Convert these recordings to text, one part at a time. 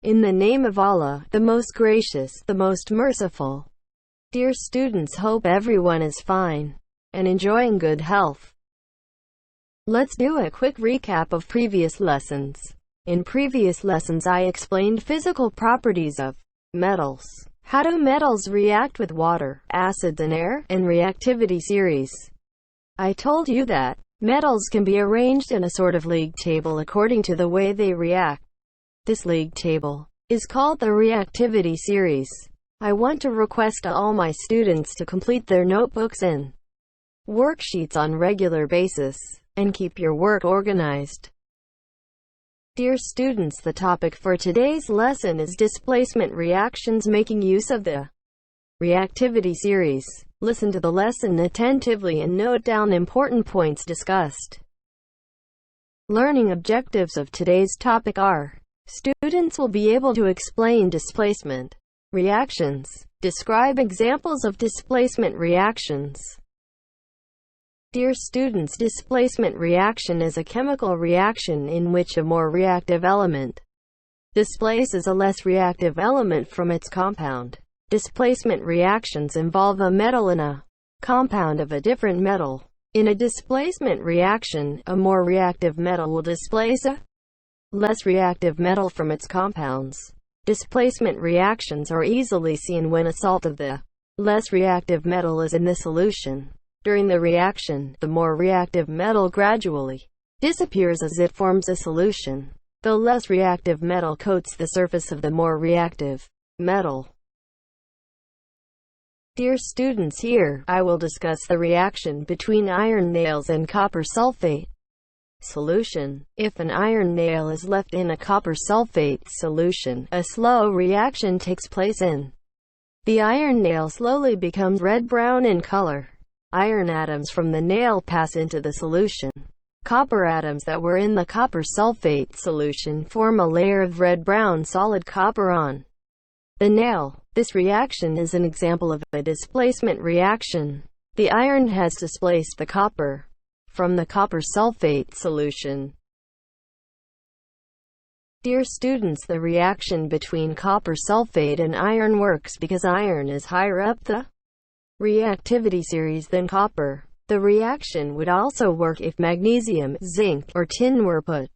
In the name of Allah, the most gracious, the most merciful. Dear students, hope everyone is fine and enjoying good health. Let's do a quick recap of previous lessons. In previous lessons I explained physical properties of metals. How do metals react with water, acids and air, and reactivity series. I told you that metals can be arranged in a sort of league table according to the way they react. This league table is called the reactivity series. I want to request all my students to complete their notebooks and worksheets on regular basis, and keep your work organized. Dear students, the topic for today's lesson is displacement reactions making use of the reactivity series. Listen to the lesson attentively and note down important points discussed. Learning objectives of today's topic are: students will be able to explain displacement reactions, describe examples of displacement reactions. Dear students, displacement reaction is a chemical reaction in which a more reactive element displaces a less reactive element from its compound. Displacement reactions involve a metal and a compound of a different metal. In a displacement reaction, a more reactive metal will displace a less reactive metal from its compounds. Displacement reactions are easily seen when a salt of the less reactive metal is in the solution. During the reaction, the more reactive metal gradually disappears as it forms a solution. The less reactive metal coats the surface of the more reactive metal. Dear students, here I will discuss the reaction between iron nails and copper sulfate solution. If an iron nail is left in a copper sulfate solution, a slow reaction takes place and the iron nail slowly becomes red-brown in color. Iron atoms from the nail pass into the solution. Copper atoms that were in the copper sulfate solution form a layer of red-brown solid copper on the nail. This reaction is an example of a displacement reaction. The iron has displaced the copper from the copper sulfate solution. Dear students, the reaction between copper sulfate and iron works because iron is higher up the reactivity series than copper. The reaction would also work if magnesium, zinc, or tin were put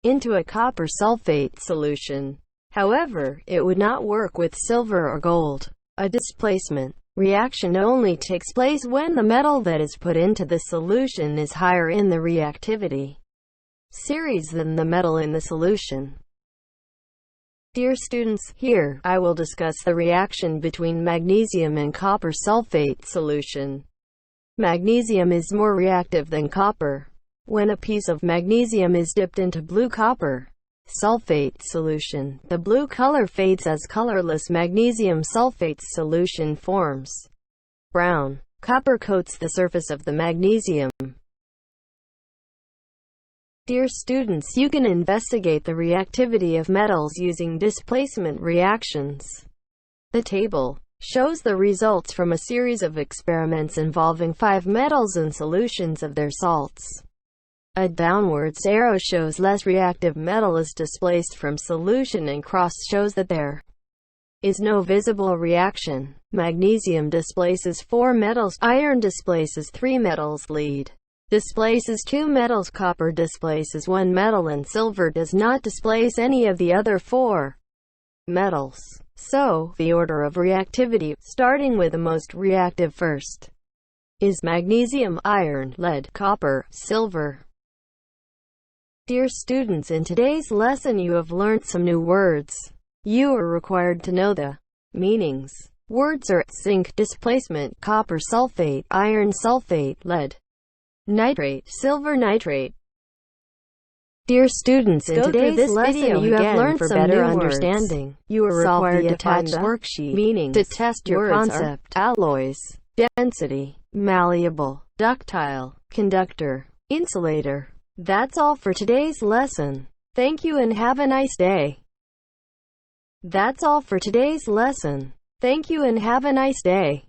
into a copper sulfate solution. However, it would not work with silver or gold. A displacement reaction only takes place when the metal that is put into the solution is higher in the reactivity series than the metal in the solution. Dear students, here I will discuss the reaction between magnesium and copper sulfate solution. Magnesium is more reactive than copper. When a piece of magnesium is dipped into blue copper sulfate solution, the blue color fades as colorless magnesium sulfate solution forms brown. Copper coats the surface of the magnesium. Dear students, you can investigate the reactivity of metals using displacement reactions. The table shows the results from a series of experiments involving 5 metals and solutions of their salts. A downwards arrow shows less reactive metal is displaced from solution and cross shows that there is no visible reaction. Magnesium displaces 4 metals, iron displaces 3 metals, lead displaces 2 metals, copper displaces 1 metal, and silver does not displace any of the other 4 metals. So, the order of reactivity, starting with the most reactive first, is magnesium, iron, lead, copper, silver. Dear students, in today's lesson you have learned some new words. You are required to know the meanings. Words are zinc displacement, copper sulfate, iron sulfate, lead nitrate, silver nitrate. Dear students, in today's lesson you have learned some better understanding. You are required to attach worksheet meanings to test your concept. Alloys, density, malleable, ductile, conductor, insulator. That's all for today's lesson. Thank you and have a nice day. That's all for today's lesson. Thank you and have a nice day.